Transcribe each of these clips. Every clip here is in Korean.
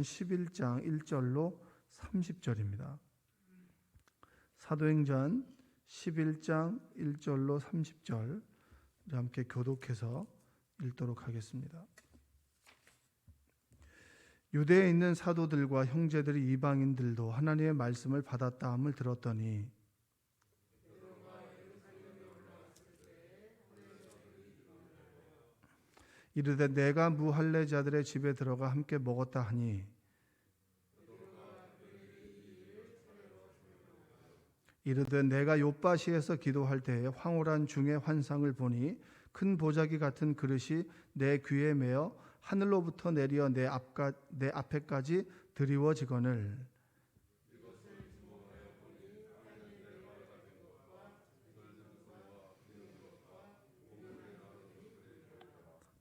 11장 1절로 30절입니다. 사도행전 11장 1절로 30절 함께 교독해서 읽도록 하겠습니다. 유대에 있는 사도들과 형제들이 이방인들도 하나님의 말씀을 받았다 함을 들었더니 이르되 내가 무할례자들의 집에 들어가 함께 먹었다 하니 이르되 내가 욥바시에서 기도할 때에 황홀한 중의 환상을 보니 큰 보자기 같은 그릇이 내 귀에 매어 하늘로부터 내려 내 앞에까지 드리워지거늘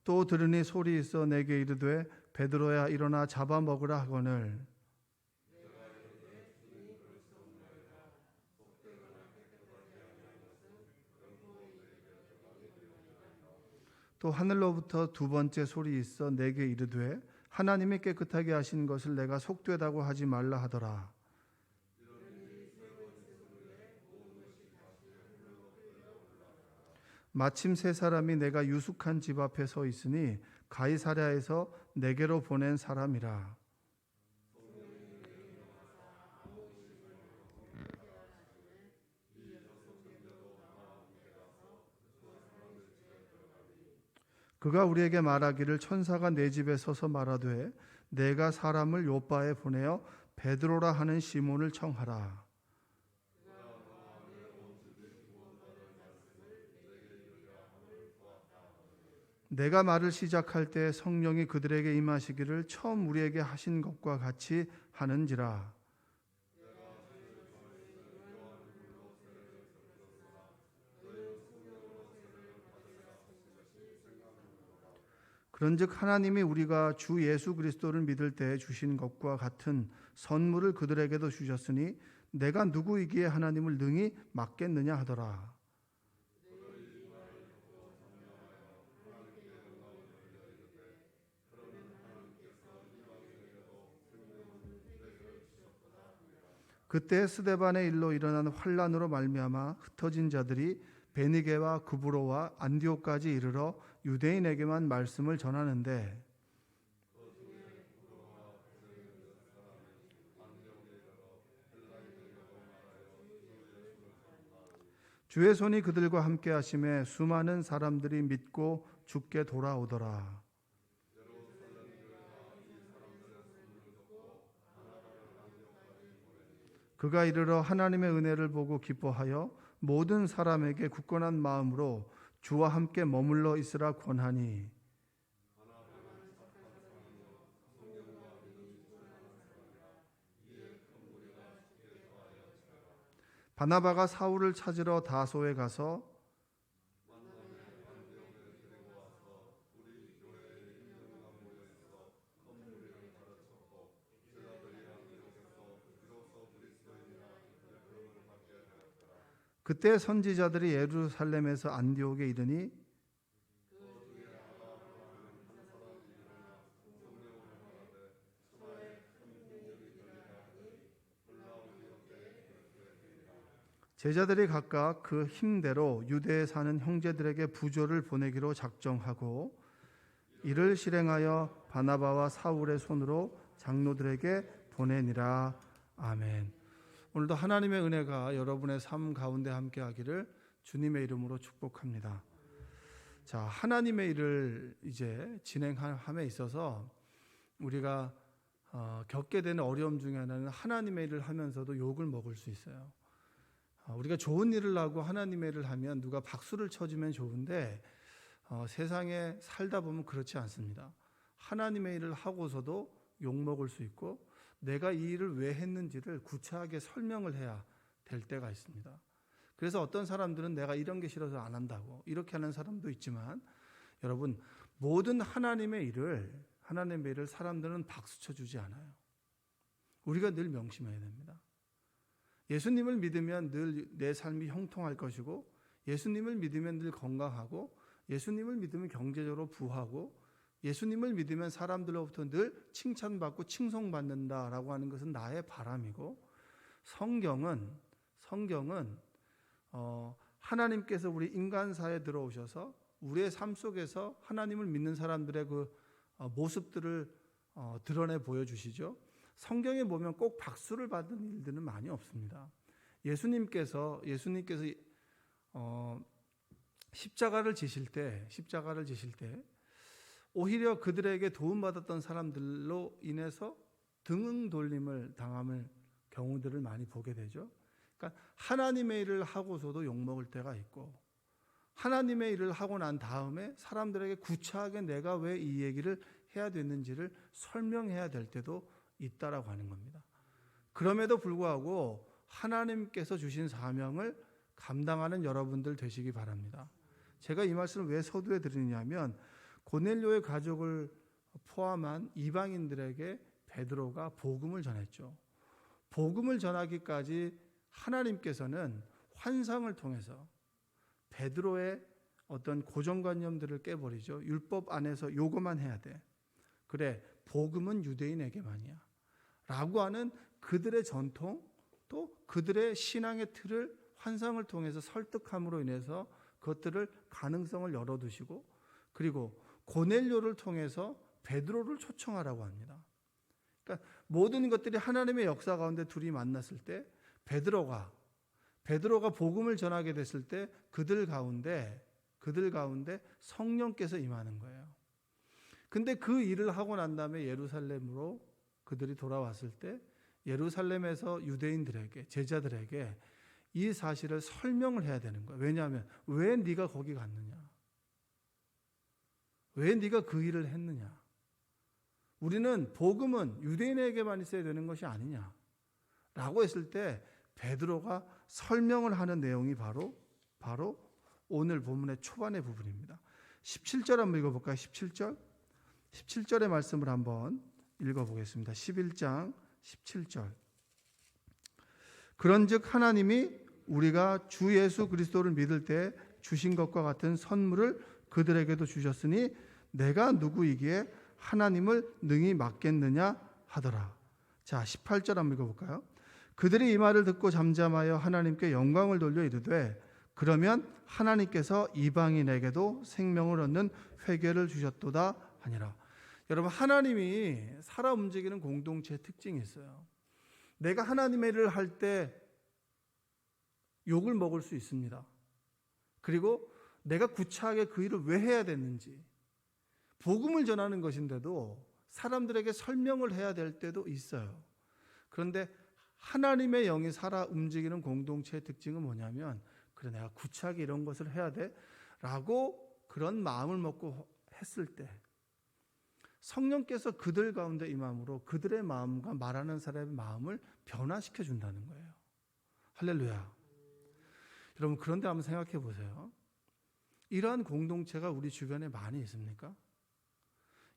또 들으니 소리 있어 내게 이르되 베드로야 일어나 잡아먹으라 하거늘 또 하늘로부터 두 번째 소리 있어 내게 이르되 하나님이 깨끗하게 하신 것을 내가 속되다고 하지 말라 하더라. 마침 세 사람이 내가 유숙한 집 앞에 서 있으니 가이사랴에서 내게로 보낸 사람이라. 그가 우리에게 말하기를 천사가 내 집에 서서 말하되 내가 사람을 요바에 보내어 베드로라 하는 시몬을 청하라. 내가 말을 시작할 때 성령이 그들에게 임하시기를 처음 우리에게 하신 것과 같이 하는지라. 그런즉 하나님이 우리가 주 예수 그리스도를 믿을 때 주신 것과 같은 선물을 그들에게도 주셨으니 내가 누구이기에 하나님을 능히 막겠느냐 하더라. 그때 스데반의 일로 일어난 환란으로 말미암아 흩어진 자들이 베니게와 구브로와 안디옥까지 이르러 유대인에게만 말씀을 전하는데 주의 손이 그들과 함께 하심에 수많은 사람들이 믿고 주께 돌아오더라. 그가 이르러 하나님의 은혜를 보고 기뻐하여 모든 사람에게 굳건한 마음으로 주와 함께 머물러 있으라 권하니 바나바가 사울을 찾으러 다소에 가서 그때 선지자들이 예루살렘에서 안디옥에 이르니 제자들이 각각 그 힘대로 유대에 사는 형제들에게 부조를 보내기로 작정하고 이를 실행하여 바나바와 사울의 손으로 장로들에게 보내니라. 아멘. 오늘도 하나님의 은혜가 여러분의 삶 가운데 함께하기를 주님의 이름으로 축복합니다. 자, 하나님의 일을 이제 진행함에 있어서 우리가 겪게 되는 어려움 중에 하나는 하나님의 일을 하면서도 욕을 먹을 수 있어요. 우리가 좋은 일을 하고 하나님의 일을 하면 누가 박수를 쳐주면 좋은데 세상에 살다 보면 그렇지 않습니다. 하나님의 일을 하고서도 욕먹을 수 있고 내가 이 일을 왜 했는지를 구체하게 설명을 해야 될 때가 있습니다. 그래서 어떤 사람들은 내가 이런 게 싫어서 안 한다고 이렇게 하는 사람도 있지만 여러분 모든 하나님의 일을 사람들은 박수 쳐주지 않아요. 우리가 늘 명심해야 됩니다. 예수님을 믿으면 늘 내 삶이 형통할 것이고 예수님을 믿으면 늘 건강하고 예수님을 믿으면 경제적으로 부하고 예수님을 믿으면 사람들로부터 늘 칭찬받고 칭송받는다라고 하는 것은 나의 바람이고, 성경은 하나님께서 우리 인간사에 들어오셔서 우리의 삶 속에서 하나님을 믿는 사람들의 그 모습들을 드러내 보여주시죠. 성경에 보면 꼭 박수를 받는 일들은 많이 없습니다. 예수님께서 십자가를 지실 때 오히려 그들에게 도움받았던 사람들로 인해서 등응 돌림을 당함을 경우들을 많이 보게 되죠. 그러니까 하나님의 일을 하고서도 욕먹을 때가 있고, 하나님의 일을 하고 난 다음에 사람들에게 구차하게 내가 왜 이 얘기를 해야 됐는지를 설명해야 될 때도 있다라고 하는 겁니다. 그럼에도 불구하고 하나님께서 주신 사명을 감당하는 여러분들 되시기 바랍니다. 제가 이 말씀을 왜 서두에 드리냐면, 고넬료의 가족을 포함한 이방인들에게 베드로가 복음을 전했죠. 복음을 전하기까지 하나님께서는 환상을 통해서 베드로의 어떤 고정관념들을 깨버리죠. 율법 안에서 요거만 해야 돼. 그래, 복음은 유대인에게만이야 라고 하는 그들의 전통, 또 그들의 신앙의 틀을 환상을 통해서 설득함으로 인해서 그것들을 가능성을 열어두시고, 그리고 고넬료를 통해서 베드로를 초청하라고 합니다. 그러니까 모든 것들이 하나님의 역사 가운데 둘이 만났을 때 베드로가 복음을 전하게 됐을 때 그들 가운데 성령께서 임하는 거예요. 근데 그 일을 하고 난 다음에 예루살렘으로 그들이 돌아왔을 때 예루살렘에서 유대인들에게, 제자들에게 이 사실을 설명을 해야 되는 거예요. 왜냐하면 왜 네가 거기 갔느냐? 왜 네가 그 일을 했느냐? 우리는 복음은 유대인에게만 있어야 되는 것이 아니냐? 라고 했을 때 베드로가 설명을 하는 내용이 바로 오늘 본문의 초반의 부분입니다. 17절 한번 읽어볼까요? 17절의 말씀을 한번 읽어보겠습니다. 11장 17절. 그런즉 하나님이 우리가 주 예수 그리스도를 믿을 때 주신 것과 같은 선물을 그들에게도 주셨으니 내가 누구이기에 하나님을 능히 막겠느냐 하더라. 자, 18절 한번 읽어볼까요? 그들이 이 말을 듣고 잠잠하여 하나님께 영광을 돌려 이르되 그러면 하나님께서 이방인에게도 생명을 얻는 회개를 주셨도다 하니라. 여러분, 하나님이 살아 움직이는 공동체의 특징이 있어요. 내가 하나님의 일을 할 때 욕을 먹을 수 있습니다. 그리고 내가 구차하게 그 일을 왜 해야 됐는지, 복음을 전하는 것인데도 사람들에게 설명을 해야 될 때도 있어요. 그런데 하나님의 영이 살아 움직이는 공동체의 특징은 뭐냐면, 그래 내가 구차하게 이런 것을 해야 돼 라고 그런 마음을 먹고 했을 때 성령께서 그들 가운데 임함으로 그들의 마음과 말하는 사람의 마음을 변화시켜 준다는 거예요. 할렐루야. 여러분, 그런데 한번 생각해 보세요. 이러한 공동체가 우리 주변에 많이 있습니까?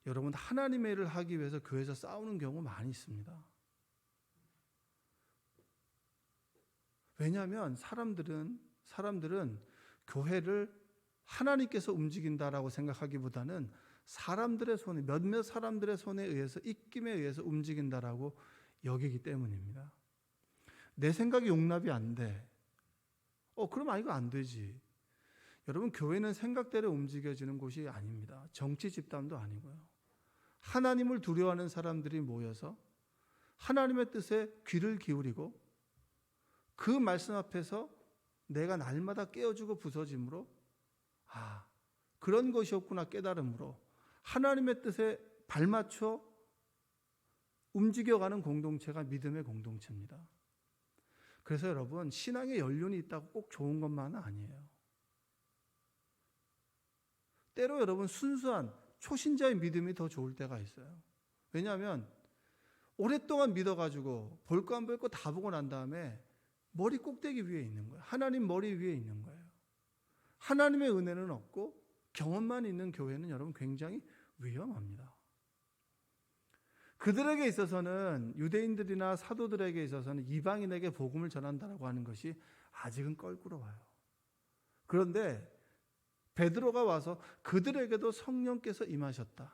여러분, 하나님의 일을 하기 위해서 교회에서 싸우는 경우 많이 있습니다. 왜냐하면 사람들은 교회를 하나님께서 움직인다라고 생각하기보다는 사람들의 손에, 몇몇 사람들의 손에 의해서, 입김에 의해서 움직인다라고 여기기 때문입니다. 내 생각이 용납이 안 돼. 그럼 이거 안 되지. 여러분, 교회는 생각대로 움직여지는 곳이 아닙니다. 정치 집단도 아니고요. 하나님을 두려워하는 사람들이 모여서 하나님의 뜻에 귀를 기울이고 그 말씀 앞에서 내가 날마다 깨어지고 부서짐으로 그런 것이었구나 깨달음으로 하나님의 뜻에 발맞춰 움직여가는 공동체가 믿음의 공동체입니다. 그래서 여러분, 신앙의 연륜이 있다고 꼭 좋은 것만은 아니에요. 때로 여러분, 순수한 초신자의 믿음이 더 좋을 때가 있어요. 왜냐하면 오랫동안 믿어가지고 볼 거 안 볼 거 다 보고 난 다음에 머리 꼭대기 위에 있는 거예요. 하나님 머리 위에 있는 거예요. 하나님의 은혜는 없고 경험만 있는 교회는 여러분 굉장히 위험합니다. 그들에게 있어서는, 유대인들이나 사도들에게 있어서는 이방인에게 복음을 전한다라고 하는 것이 아직은 껄끄러워요. 그런데 베드로가 와서 그들에게도 성령께서 임하셨다.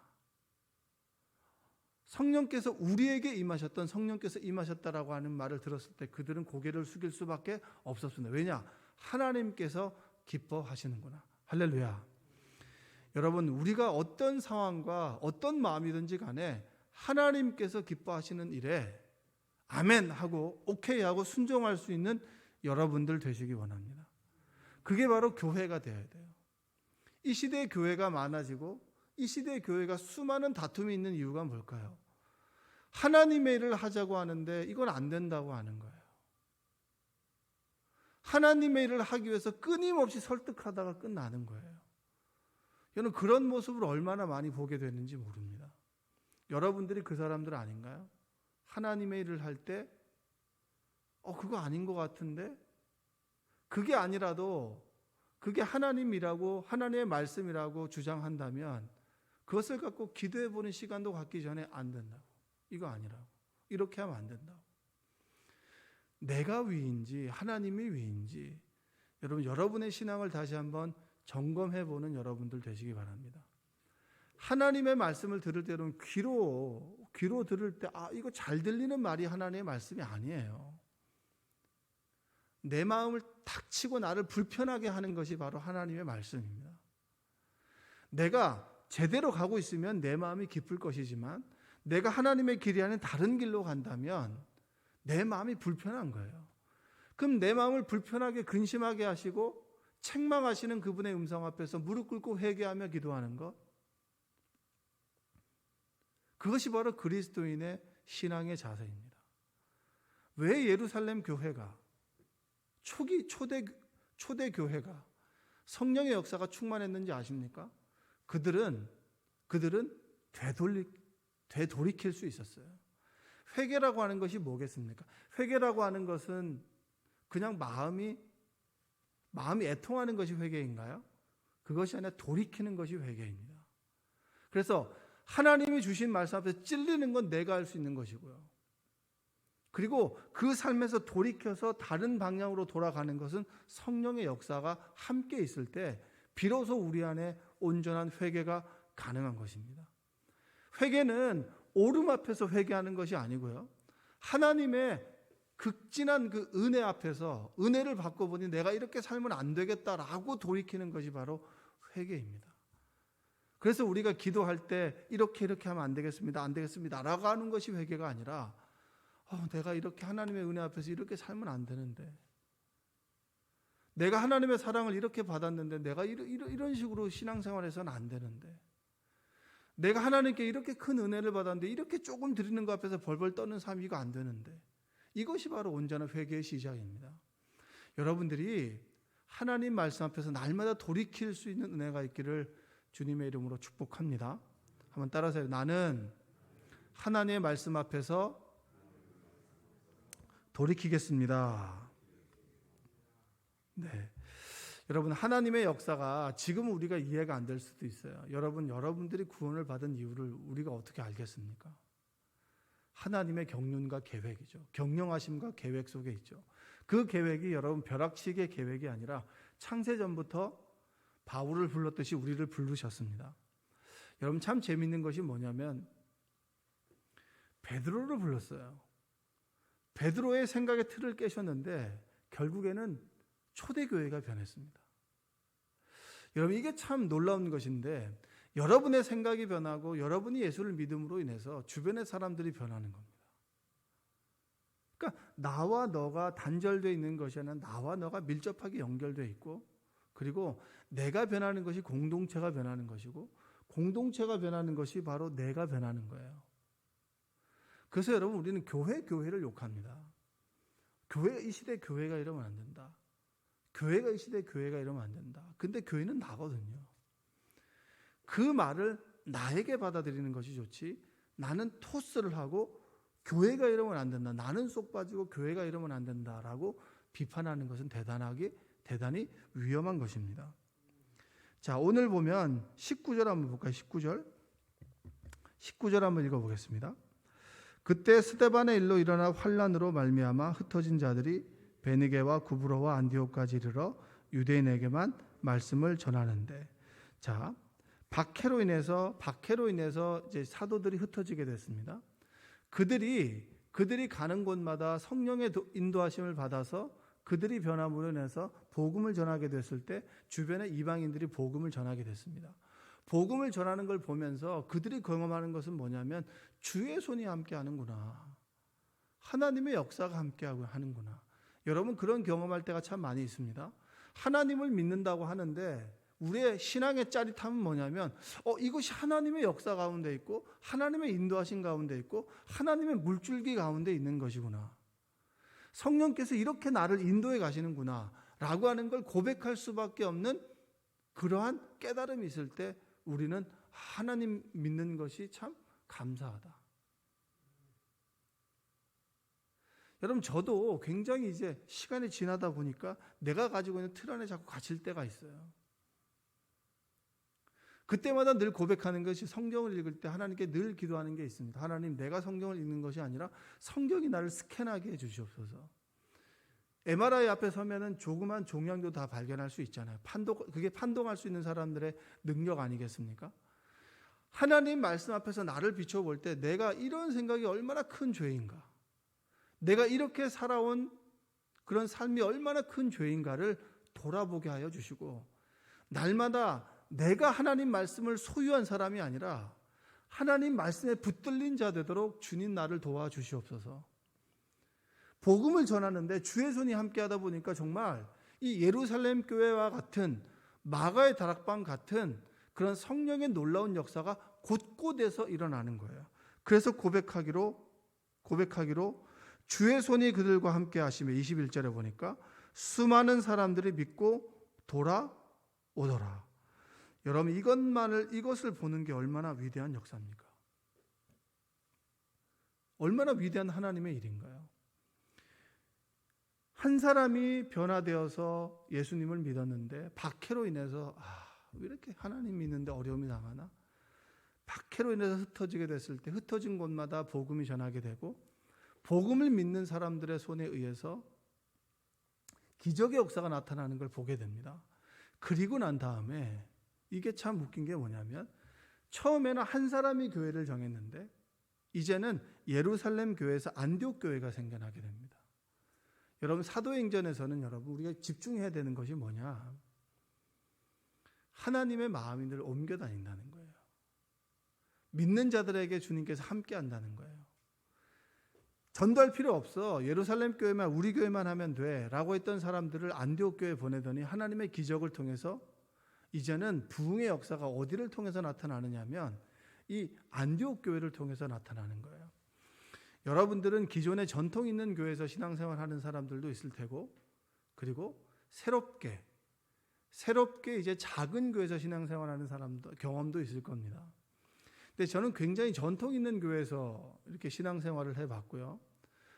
성령께서 우리에게 임하셨던 성령께서 임하셨다라고 하는 말을 들었을 때 그들은 고개를 숙일 수밖에 없었습니다. 왜냐? 하나님께서 기뻐하시는구나. 할렐루야. 여러분, 우리가 어떤 상황과 어떤 마음이든지 간에 하나님께서 기뻐하시는 일에 아멘 하고 오케이 하고 순종할 수 있는 여러분들 되시기 원합니다. 그게 바로 교회가 되어야 돼요. 이 시대의 교회가 많아지고 이 시대의 교회가 수많은 다툼이 있는 이유가 뭘까요? 하나님의 일을 하자고 하는데 이건 안 된다고 하는 거예요. 하나님의 일을 하기 위해서 끊임없이 설득하다가 끝나는 거예요. 저는 그런 모습을 얼마나 많이 보게 되는지 모릅니다. 여러분들이 그 사람들 아닌가요? 하나님의 일을 할 때 그거 아닌 것 같은데? 그게 아니라도 그게 하나님이라고 하나님의 말씀이라고 주장한다면 그것을 갖고 기도해 보는 시간도 갖기 전에 안 된다고. 이거 아니라고. 이렇게 하면 안 된다고. 내가 위인지 하나님이 위인지 여러분의 신앙을 다시 한번 점검해 보는 여러분들 되시기 바랍니다. 하나님의 말씀을 들을 때 여러분 귀로 들을 때 이거 잘 들리는 말이 하나님의 말씀이 아니에요. 내 마음을 탁 치고 나를 불편하게 하는 것이 바로 하나님의 말씀입니다. 내가 제대로 가고 있으면 내 마음이 기쁠 것이지만 내가 하나님의 길이 아닌 다른 길로 간다면 내 마음이 불편한 거예요. 그럼 내 마음을 불편하게 근심하게 하시고 책망하시는 그분의 음성 앞에서 무릎 꿇고 회개하며 기도하는 것, 그것이 바로 그리스도인의 신앙의 자세입니다. 왜 예루살렘 교회가 초대 교회가 성령의 역사가 충만했는지 아십니까? 그들은 되돌이킬 수 있었어요. 회개라고 하는 것이 뭐겠습니까? 회개라고 하는 것은 그냥 마음이 애통하는 것이 회개인가요? 그것이 아니라 돌이키는 것이 회개입니다. 그래서 하나님이 주신 말씀 앞에서 찔리는 건 내가 할 수 있는 것이고요. 그리고 그 삶에서 돌이켜서 다른 방향으로 돌아가는 것은 성령의 역사가 함께 있을 때 비로소 우리 안에 온전한 회개가 가능한 것입니다. 회개는 오름 앞에서 회개하는 것이 아니고요. 하나님의 극진한 그 은혜 앞에서 은혜를 받고 보니 내가 이렇게 살면 안 되겠다라고 돌이키는 것이 바로 회개입니다. 그래서 우리가 기도할 때 이렇게 하면 안 되겠습니다 라고 하는 것이 회개가 아니라 내가 이렇게 하나님의 은혜 앞에서 이렇게 살면 안 되는데, 내가 하나님의 사랑을 이렇게 받았는데 내가 이런 식으로 신앙생활해서는 안 되는데, 내가 하나님께 이렇게 큰 은혜를 받았는데 이렇게 조금 드리는 것 앞에서 벌벌 떠는 삶이 이거 안 되는데, 이것이 바로 온전한 회개의 시작입니다. 여러분들이 하나님 말씀 앞에서 날마다 돌이킬 수 있는 은혜가 있기를 주님의 이름으로 축복합니다. 한번 따라서 해요. 나는 하나님의 말씀 앞에서 돌이키겠습니다. 네. 여러분, 하나님의 역사가 지금 우리가 이해가 안 될 수도 있어요. 여러분들이 구원을 받은 이유를 우리가 어떻게 알겠습니까? 하나님의 경륜과 계획이죠. 경영하심과 계획 속에 있죠. 그 계획이 여러분 벼락치기의 계획이 아니라 창세전부터 바울을 불렀듯이 우리를 부르셨습니다. 여러분 참 재밌는 것이 뭐냐면 베드로를 불렀어요. 베드로의 생각의 틀을 깨셨는데 결국에는 초대교회가 변했습니다. 여러분 이게 참 놀라운 것인데 여러분의 생각이 변하고 여러분이 예수를 믿음으로 인해서 주변의 사람들이 변하는 겁니다. 그러니까 나와 너가 단절되어 있는 것이 아니라 나와 너가 밀접하게 연결되어 있고, 그리고 내가 변하는 것이 공동체가 변하는 것이고, 공동체가 변하는 것이 바로 내가 변하는 거예요. 그래서 여러분 우리는 교회를 욕합니다. 이 시대 교회가 이러면 안 된다. 교회가 이 시대 교회가 이러면 안 된다. 근데 교회는 나거든요. 그 말을 나에게 받아들이는 것이 좋지, 나는 토스를 하고 교회가 이러면 안 된다, 나는 쏙 빠지고 교회가 이러면 안 된다라고 비판하는 것은 대단히 위험한 것입니다. 자, 오늘 보면 19절 한번 볼까요? 19절 한번 읽어보겠습니다. 그때 스데반의 일로 일어나 환란으로 말미암아 흩어진 자들이 베니게와 구브로와 안디옥까지 이르러 유대인에게만 말씀을 전하는데, 자, 박해로 인해서 이제 사도들이 흩어지게 됐습니다. 그들이 가는 곳마다 성령의 인도하심을 받아서 그들이 변함으로 인해서 복음을 전하게 됐을 때 주변에 이방인들이 복음을 전하게 됐습니다. 복음을 전하는 걸 보면서 그들이 경험하는 것은 뭐냐면 주의 손이 함께 하는구나. 하나님의 역사가 함께 하는구나. 여러분 그런 경험할 때가 참 많이 있습니다. 하나님을 믿는다고 하는데 우리의 신앙의 짜릿함은 뭐냐면 이것이 하나님의 역사 가운데 있고 하나님의 인도하신 가운데 있고 하나님의 물줄기 가운데 있는 것이구나. 성령께서 이렇게 나를 인도해 가시는구나 라고 하는 걸 고백할 수밖에 없는 그러한 깨달음이 있을 때 우리는 하나님 믿는 것이 참 감사하다. 여러분 저도 굉장히 이제 시간이 지나다 보니까 내가 가지고 있는 틀 안에 자꾸 갇힐 때가 있어요. 그때마다 늘 고백하는 것이 성경을 읽을 때 하나님께 늘 기도하는 게 있습니다. 하나님 내가 성경을 읽는 것이 아니라 성경이 나를 스캔하게 해주시옵소서. MRI 앞에 서면은 조그만 종양도 다 발견할 수 있잖아요. 그게 판독할 수 있는 사람들의 능력 아니겠습니까? 하나님 말씀 앞에서 나를 비춰볼 때 내가 이런 생각이 얼마나 큰 죄인가, 내가 이렇게 살아온 그런 삶이 얼마나 큰 죄인가를 돌아보게 하여 주시고, 날마다 내가 하나님 말씀을 소유한 사람이 아니라 하나님 말씀에 붙들린 자 되도록 주님 나를 도와주시옵소서. 복음을 전하는데 주의 손이 함께하다 보니까 정말 이 예루살렘 교회와 같은 마가의 다락방 같은 그런 성령의 놀라운 역사가 곳곳에서 일어나는 거예요. 그래서 고백하기로 주의 손이 그들과 함께 하시며 21절에 보니까 수많은 사람들이 믿고 돌아오더라. 여러분 이것을 보는 게 얼마나 위대한 역사입니까? 얼마나 위대한 하나님의 일인가요? 한 사람이 변화되어서 예수님을 믿었는데 박해로 인해서 왜 이렇게 하나님 믿는데 어려움이 당하나? 박해로 인해서 흩어지게 됐을 때 흩어진 곳마다 복음이 전하게 되고 복음을 믿는 사람들의 손에 의해서 기적의 역사가 나타나는 걸 보게 됩니다. 그리고 난 다음에 이게 참 웃긴 게 뭐냐면 처음에는 한 사람이 교회를 정했는데 이제는 예루살렘 교회에서 안디옥 교회가 생겨나게 됩니다. 여러분 사도행전에서는 여러분 우리가 집중해야 되는 것이 뭐냐? 하나님의 마음이 늘 옮겨 다닌다는 거예요. 믿는 자들에게 주님께서 함께 한다는 거예요. 전도할 필요 없어. 예루살렘 교회만 우리 교회만 하면 돼 라고 했던 사람들을 안디옥 교회에 보내더니 하나님의 기적을 통해서 이제는 부흥의 역사가 어디를 통해서 나타나느냐면 이 안디옥 교회를 통해서 나타나는 거예요. 여러분들은 기존에 전통 있는 교회에서 신앙생활하는 사람들도 있을 테고 그리고 새롭게 이제 작은 교회에서 신앙생활하는 사람도 경험도 있을 겁니다. 근데 저는 굉장히 전통 있는 교회에서 이렇게 신앙생활을 해봤고요.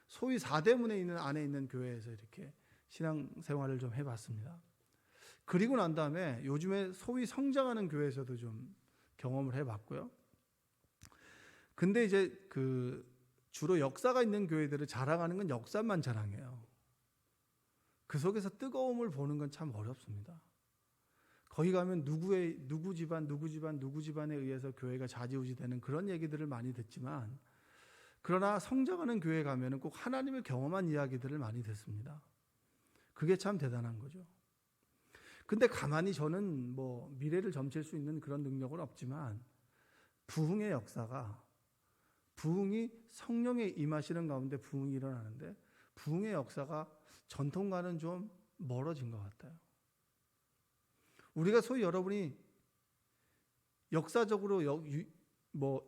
소위 4대문에 안에 있는 교회에서 이렇게 신앙생활을 좀 해봤습니다. 그리고 난 다음에 요즘에 소위 성장하는 교회에서도 좀 경험을 해봤고요. 근데 이제 주로 역사가 있는 교회들을 자랑하는 건 역사만 자랑해요. 그 속에서 뜨거움을 보는 건 참 어렵습니다. 거기 가면 누구 집안에 의해서 교회가 좌지우지되는 그런 얘기들을 많이 듣지만 그러나 성장하는 교회에 가면 꼭 하나님을 경험한 이야기들을 많이 듣습니다. 그게 참 대단한 거죠. 근데 가만히 저는 미래를 점칠 수 있는 그런 능력은 없지만 부흥의 역사가 부흥이 성령의 임하시는 가운데 부흥이 일어나는데 부흥의 역사가 전통과는 좀 멀어진 것 같아요. 우리가 소위 여러분이 역사적으로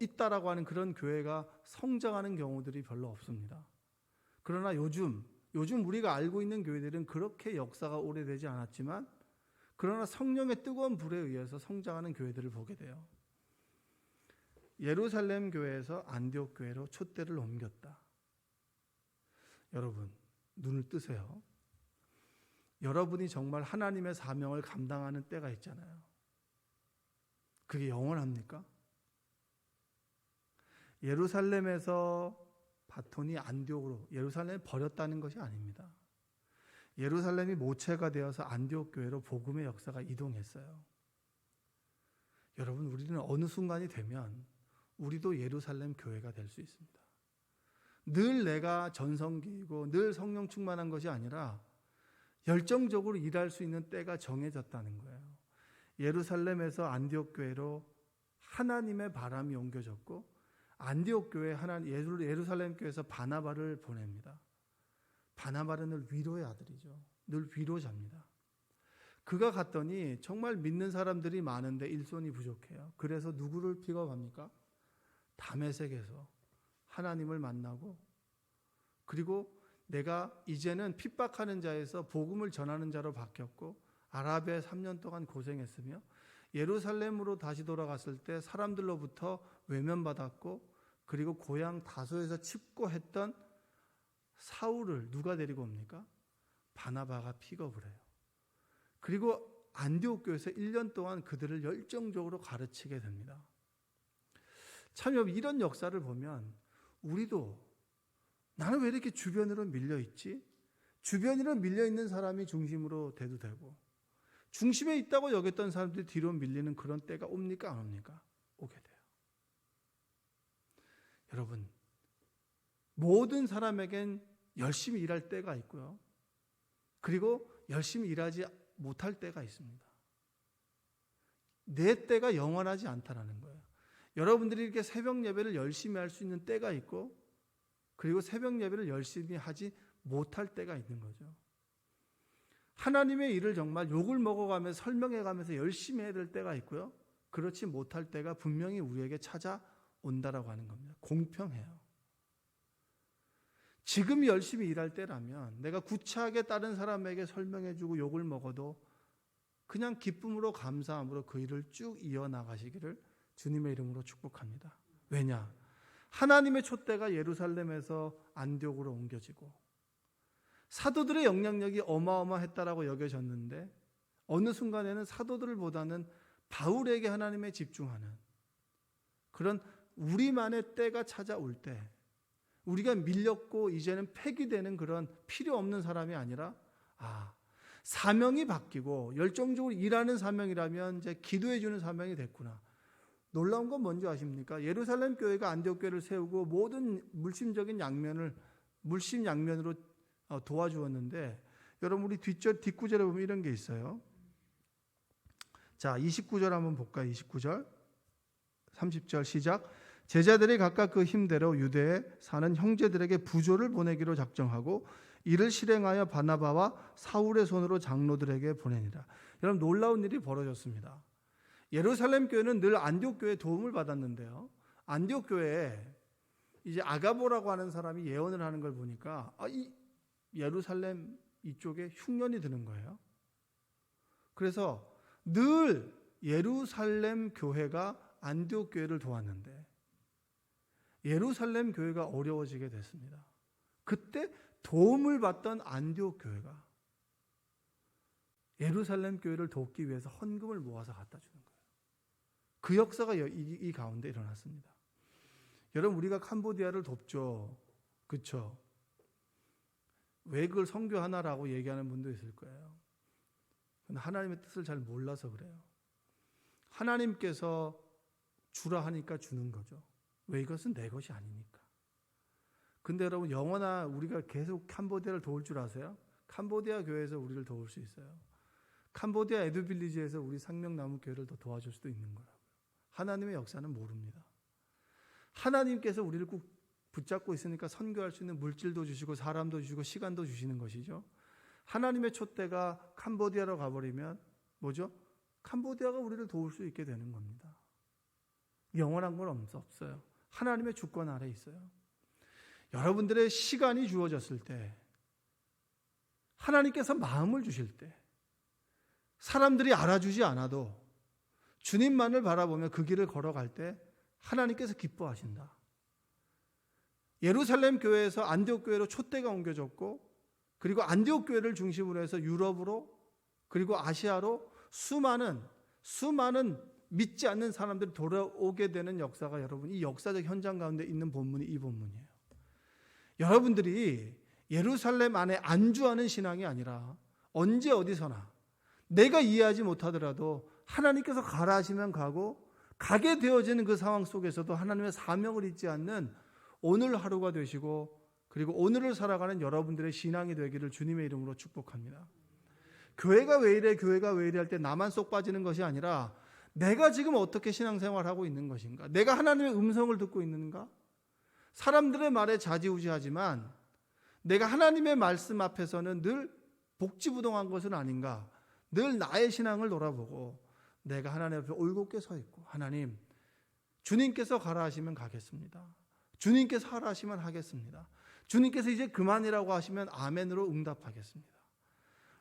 있다라고 하는 그런 교회가 성장하는 경우들이 별로 없습니다. 그러나 요즘 우리가 알고 있는 교회들은 그렇게 역사가 오래되지 않았지만 그러나 성령의 뜨거운 불에 의해서 성장하는 교회들을 보게 돼요. 예루살렘 교회에서 안디옥 교회로 촛대를 옮겼다. 여러분 눈을 뜨세요. 여러분이 정말 하나님의 사명을 감당하는 때가 있잖아요. 그게 영원합니까? 예루살렘에서 바톤이 안디옥으로 예루살렘을 버렸다는 것이 아닙니다. 예루살렘이 모체가 되어서 안디옥 교회로 복음의 역사가 이동했어요. 여러분, 우리는 어느 순간이 되면 우리도 예루살렘 교회가 될 수 있습니다. 늘 내가 전성기이고 늘 성령 충만한 것이 아니라 열정적으로 일할 수 있는 때가 정해졌다는 거예요. 예루살렘에서 안디옥 교회로 하나님의 바람이 옮겨졌고, 안디옥 교회 예루살렘 교회에서 바나바를 보냅니다. 바나바는 늘 위로의 아들이죠. 늘 위로자입니다. 그가 갔더니 정말 믿는 사람들이 많은데 일손이 부족해요. 그래서 누구를 픽업합니까? 다메섹에서 하나님을 만나고, 그리고 내가 이제는 핍박하는 자에서 복음을 전하는 자로 바뀌었고, 아라비아에 3년 동안 고생했으며 예루살렘으로 다시 돌아갔을 때 사람들로부터 외면받았고, 그리고 고향 다소에서 칩고했던 사울을 누가 데리고 옵니까? 바나바가 픽업을 해요. 그리고 안디옥 교회에서 1년 동안 그들을 열정적으로 가르치게 됩니다. 참 여러분, 이런 역사를 보면 우리도 나는 왜 이렇게 주변으로 밀려있지? 주변으로 밀려있는 사람이 중심으로 돼도 되고, 중심에 있다고 여겼던 사람들이 뒤로 밀리는 그런 때가 옵니까 안 옵니까? 오게 돼요. 여러분, 모든 사람에겐 열심히 일할 때가 있고요, 그리고 열심히 일하지 못할 때가 있습니다. 내 때가 영원하지 않다라는 거예요. 여러분들이 이렇게 새벽 예배를 열심히 할 수 있는 때가 있고, 그리고 새벽 예배를 열심히 하지 못할 때가 있는 거죠. 하나님의 일을 정말 욕을 먹어가면서 설명해가면서 열심히 해야 될 때가 있고요, 그렇지 못할 때가 분명히 우리에게 찾아온다라고 하는 겁니다. 공평해요. 지금 열심히 일할 때라면 내가 구차하게 다른 사람에게 설명해주고 욕을 먹어도 그냥 기쁨으로 감사함으로 그 일을 쭉 이어나가시기를 주님의 이름으로 축복합니다. 왜냐? 하나님의 촛대가 예루살렘에서 안디옥으로 옮겨지고 사도들의 영향력이 어마어마했다라고 여겨졌는데, 어느 순간에는 사도들보다는 바울에게 하나님에 집중하는 그런 우리만의 때가 찾아올 때, 우리가 밀렸고 이제는 폐기되는 그런 필요 없는 사람이 아니라, 사명이 바뀌고 열정적으로 일하는 사명이라면 이제 기도해 주는 사명이 됐구나. 놀라운 건 뭔지 아십니까? 예루살렘 교회가 안디옥 교회를 세우고 모든 물심적인 양면으로 도와주었는데, 여러분 우리 뒷구절에 보면 이런 게 있어요. 자, 29절 한번 볼까요? 29절 30절 시작. 제자들이 각각 그 힘대로 유대에 사는 형제들에게 부조를 보내기로 작정하고 이를 실행하여 바나바와 사울의 손으로 장로들에게 보내니라. 여러분, 놀라운 일이 벌어졌습니다. 예루살렘 교회는 늘 안디옥 교회의 도움을 받았는데요, 안디옥 교회에 이제 아가보라고 하는 사람이 예언을 하는 걸 보니까 이 예루살렘 이쪽에 흉년이 드는 거예요. 그래서 늘 예루살렘 교회가 안디옥 교회를 도왔는데 예루살렘 교회가 어려워지게 됐습니다. 그때 도움을 받던 안디옥 교회가 예루살렘 교회를 돕기 위해서 헌금을 모아서 갖다 주는 거예요. 그 역사가 이 가운데 일어났습니다. 여러분, 우리가 캄보디아를 돕죠. 그렇죠? 왜 그걸 선교 하나라고 얘기하는 분도 있을 거예요. 하나님의 뜻을 잘 몰라서 그래요. 하나님께서 주라 하니까 주는 거죠. 왜? 이것은 내 것이 아니니까. 근데 여러분, 영원한 우리가 계속 캄보디아를 도울 줄 아세요? 캄보디아 교회에서 우리를 도울 수 있어요. 캄보디아 에드빌리지에서 우리 생명나무 교회를 더 도와줄 수도 있는 거라고요. 하나님의 역사는 모릅니다. 하나님께서 우리를 꼭 붙잡고 있으니까 선교할 수 있는 물질도 주시고 사람도 주시고 시간도 주시는 것이죠. 하나님의 촛대가 캄보디아로 가버리면 뭐죠? 캄보디아가 우리를 도울 수 있게 되는 겁니다. 영원한 건 없어요. 하나님의 주권 아래 있어요. 여러분들의 시간이 주어졌을 때, 하나님께서 마음을 주실 때, 사람들이 알아주지 않아도 주님만을 바라보며 그 길을 걸어갈 때 하나님께서 기뻐하신다. 예루살렘 교회에서 안디옥 교회로 촛대가 옮겨졌고, 그리고 안디옥 교회를 중심으로 해서 유럽으로, 그리고 아시아로 수많은 믿지 않는 사람들이 돌아오게 되는 역사가, 여러분, 이 역사적 현장 가운데 있는 본문이 이 본문이에요. 여러분들이 예루살렘 안에 안주하는 신앙이 아니라 언제 어디서나 내가 이해하지 못하더라도 하나님께서 가라 하시면 가고 가게 되어지는 그 상황 속에서도 하나님의 사명을 잊지 않는 오늘 하루가 되시고 그리고 오늘을 살아가는 여러분들의 신앙이 되기를 주님의 이름으로 축복합니다. 교회가 왜 이래 교회가 왜 이래 할 때 나만 쏙 빠지는 것이 아니라 내가 지금 어떻게 신앙생활하고 있는 것인가, 내가 하나님의 음성을 듣고 있는가. 사람들의 말에 좌지우지하지만 내가 하나님의 말씀 앞에서는 늘 복지부동한 것은 아닌가, 늘 나의 신앙을 돌아보고 내가 하나님 앞에 올곧게 서 있고, 하나님 주님께서 가라 하시면 가겠습니다, 주님께서 하라 하시면 하겠습니다, 주님께서 이제 그만이라고 하시면 아멘으로 응답하겠습니다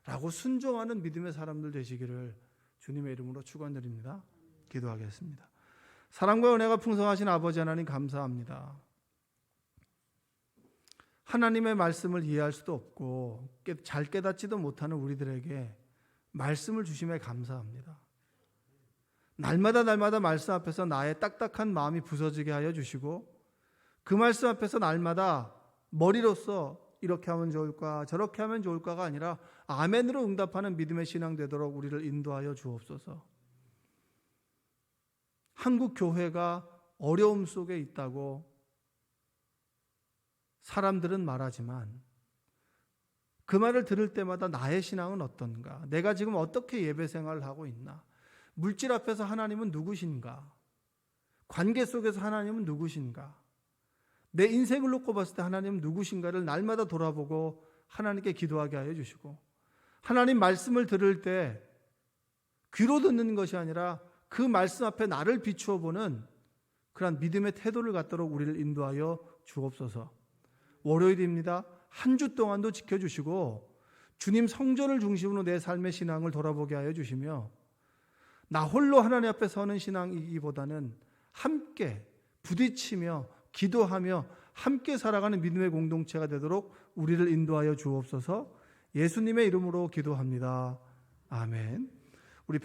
라고 순종하는 믿음의 사람들 되시기를 주님의 이름으로 축원드립니다. 기도하겠습니다. 사랑과 은혜가 풍성하신 아버지 하나님 감사합니다. 하나님의 말씀을 이해할 수도 없고 잘 깨닫지도 못하는 우리들에게 말씀을 주심에 감사합니다. 날마다 말씀 앞에서 나의 딱딱한 마음이 부서지게 하여 주시고, 그 말씀 앞에서 날마다 머리로서 이렇게 하면 좋을까 저렇게 하면 좋을까가 아니라 아멘으로 응답하는 믿음의 신앙 되도록 우리를 인도하여 주옵소서. 한국 교회가 어려움 속에 있다고 사람들은 말하지만 그 말을 들을 때마다 나의 신앙은 어떤가, 내가 지금 어떻게 예배 생활을 하고 있나, 물질 앞에서 하나님은 누구신가, 관계 속에서 하나님은 누구신가, 내 인생을 놓고 봤을 때 하나님은 누구신가를 날마다 돌아보고 하나님께 기도하게 하여 주시고, 하나님 말씀을 들을 때 귀로 듣는 것이 아니라 그 말씀 앞에 나를 비추어 보는 그런 믿음의 태도를 갖도록 우리를 인도하여 주옵소서. 월요일입니다. 한 주 동안도 지켜주시고 주님 성전을 중심으로 내 삶의 신앙을 돌아보게 하여 주시며, 나 홀로 하나님 앞에 서는 신앙이기보다는 함께 부딪히며 기도하며 함께 살아가는 믿음의 공동체가 되도록 우리를 인도하여 주옵소서. 예수님의 이름으로 기도합니다. 아멘. 우리